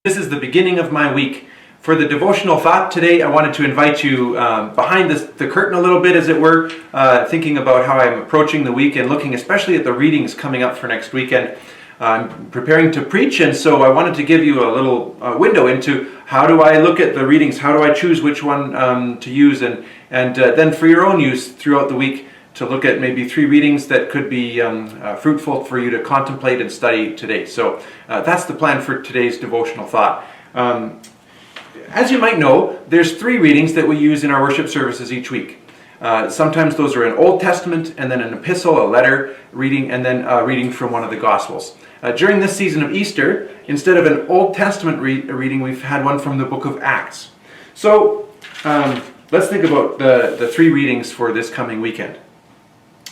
This is the beginning of my week. For the devotional thought today, I wanted to invite you behind the curtain a little bit, as it were, thinking about how I'm approaching the week and looking especially at the readings coming up for next weekend. I'm preparing to preach, and so I wanted to give you a little window into how do I look at the readings, how do I choose which one to use, and then for your own use throughout the week, to look at maybe 3 readings that could be fruitful for you to contemplate and study today. So that's the plan for today's devotional thought. As you might know, there's 3 readings that we use in our worship services each week. Sometimes those are an Old Testament, and then an epistle, a letter reading, and then a reading from one of the Gospels. During this season of Easter, instead of an Old Testament reading, we've had one from the book of Acts. So let's think about the 3 readings for this coming weekend.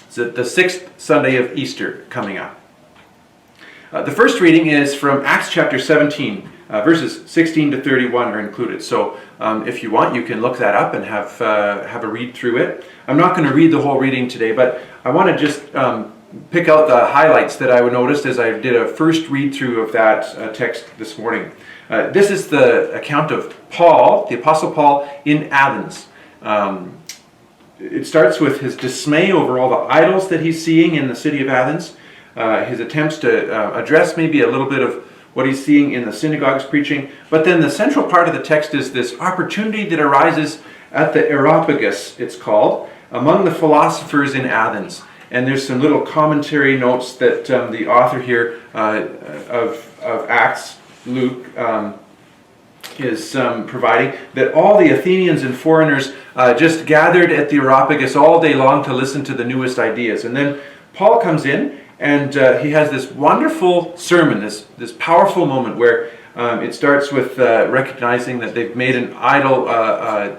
So the 6th Sunday of Easter coming up. The first reading is from Acts chapter 17, verses 16 to 31 are included. So if you want, you can look that up and have a read through it. I'm not going to read the whole reading today, but I want to just pick out the highlights that I noticed as I did a first read through of that text this morning. This is the account of Paul, the Apostle Paul, in Athens. It starts with his dismay over all the idols that he's seeing in the city of Athens, his attempts to address maybe a little bit of what he's seeing in the synagogues preaching. But then the central part of the text is this opportunity that arises at the Areopagus, it's called, among the philosophers in Athens. And there's some little commentary notes that the author here of Acts, Luke, is providing, that all the Athenians and foreigners just gathered at the Areopagus all day long to listen to the newest ideas. And then Paul comes in, and he has this wonderful sermon, this powerful moment where it starts with recognizing that they've made an idol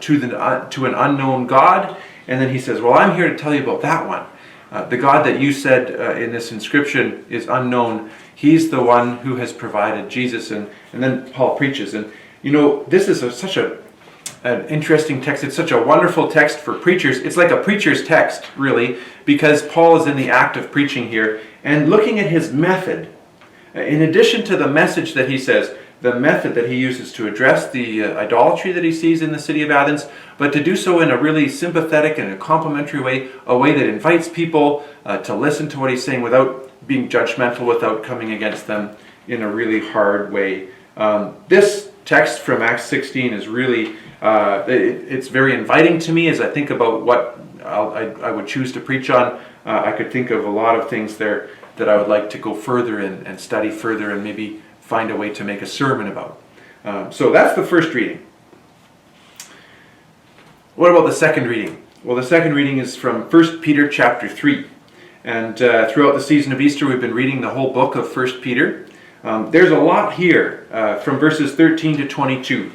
to an unknown God, and then he says, well, I'm here to tell you about that one. The God that you said in this inscription is unknown. He's the one who has provided Jesus. And then Paul preaches. And you know, this is such an interesting text. It's such a wonderful text for preachers. It's like a preacher's text, really, because Paul is in the act of preaching here and looking at his method. In addition to the message that he says, the method that he uses to address the idolatry that he sees in the city of Athens, but to do so in a really sympathetic and a complimentary way, a way that invites people to listen to what he's saying without being judgmental, without coming against them in a really hard way. This text from Acts 16 is really, it's very inviting to me as I think about what I would choose to preach on. I could think of a lot of things there that I would like to go further and study further and maybe find a way to make a sermon about. So that's the first reading. What about the second reading? Well, the second reading is from 1 Peter chapter 3. And throughout the season of Easter, we've been reading the whole book of 1 Peter. There's a lot here from verses 13 to 22.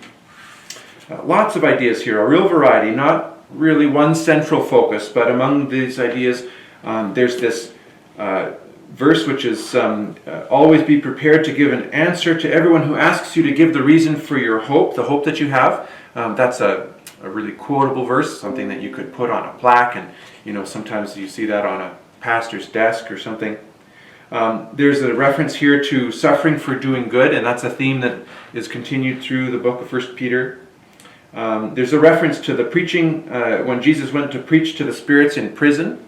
Lots of ideas here, a real variety, not really one central focus, but among these ideas, there's this verse which is always be prepared to give an answer to everyone who asks you to give the reason for your hope, the hope that you have. That's a really quotable verse, something that you could put on a plaque, and you know, sometimes you see that on a pastor's desk or something. There's a reference here to suffering for doing good, and that's a theme that is continued through the book of 1 Peter. There's a reference to the preaching when Jesus went to preach to the spirits in prison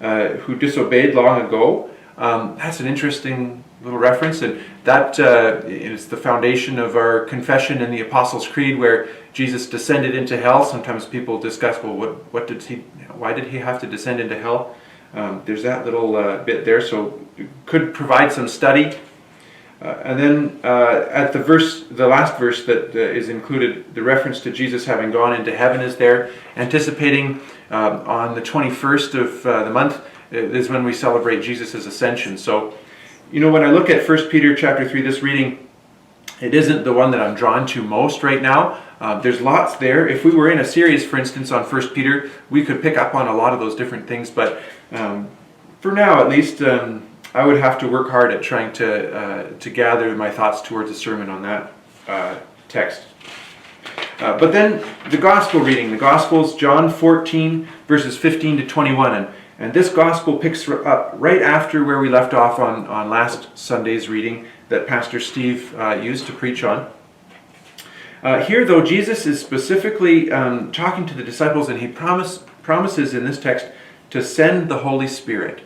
who disobeyed long ago. That's an interesting little reference, and that is the foundation of our confession in the Apostles' Creed, where Jesus descended into hell. Sometimes people discuss, well, why did he have to descend into hell? There's that little bit there, so it could provide some study. And then at the last verse that is included, the reference to Jesus having gone into heaven is there, anticipating on the 21st of the month is when we celebrate Jesus' ascension. So, you know, when I look at 1 Peter chapter 3, this reading, it isn't the one that I'm drawn to most right now. There's lots there. If we were in a series, for instance, on 1 Peter, we could pick up on a lot of those different things. But for now, at least, I would have to work hard at trying to gather my thoughts towards a sermon on that text. But then the gospel reading. The gospel's John 14, verses 15 to 21. And this gospel picks up right after where we left off on last Sunday's reading that Pastor Steve used to preach on. Here, though, Jesus is specifically talking to the disciples, and he promises in this text to send the Holy Spirit.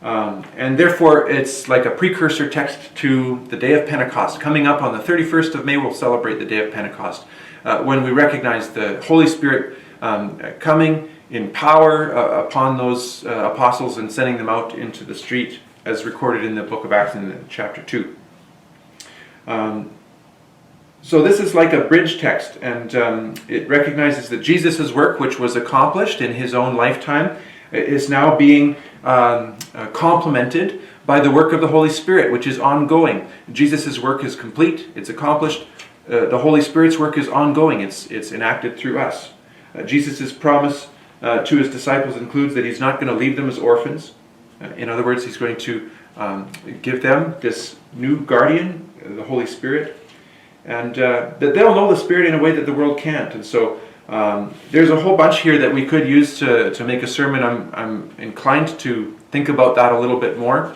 And therefore, it's like a precursor text to the day of Pentecost. Coming up on the 31st of May, we'll celebrate the day of Pentecost, when we recognize the Holy Spirit coming in power upon those apostles and sending them out into the street, as recorded in the book of Acts in chapter 2. So this is like a bridge text, and it recognizes that Jesus' work, which was accomplished in his own lifetime, is now being complemented by the work of the Holy Spirit, which is ongoing. Jesus' work is complete, it's accomplished. The Holy Spirit's work is ongoing, it's enacted through us. Jesus' promise to his disciples includes that he's not going to leave them as orphans. In other words, he's going to give them this new guardian, the Holy Spirit, and that they'll know the Spirit in a way that the world can't. And so there's a whole bunch here that we could use to make a sermon. I'm inclined to think about that a little bit more.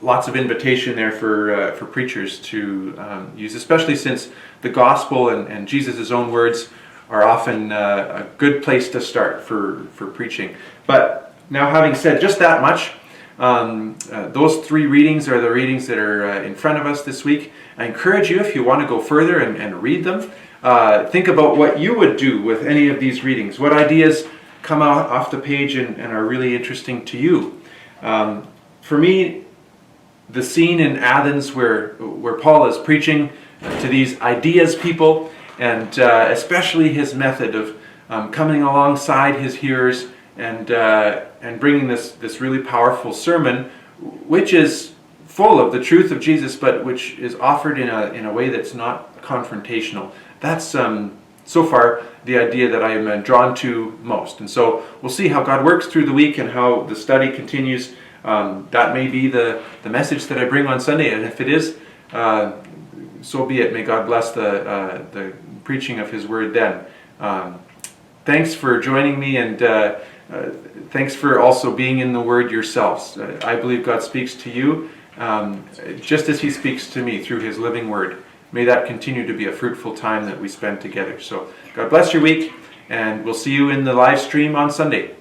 Lots of invitation there for preachers to use, especially since the gospel and Jesus' own words are often a good place to start for preaching. But now, having said just that much, those three readings are the readings that are in front of us this week. I encourage you, if you want to go further and read them, think about what you would do with any of these readings. What ideas come out off the page and are really interesting to you? For me, the scene in Athens where Paul is preaching to these ideas people, and especially his method of coming alongside his hearers and bringing this really powerful sermon, which is full of the truth of Jesus, but which is offered in a way that's not confrontational. That's so far the idea that I am drawn to most. And so we'll see how God works through the week and how the study continues. That may be the message that I bring on Sunday, and if it is, so be it. May God bless the preaching of His Word then. Thanks for joining me, and thanks for also being in the Word yourselves. I believe God speaks to you just as He speaks to me through His living Word. May that continue to be a fruitful time that we spend together. So God bless your week, and we'll see you in the live stream on Sunday.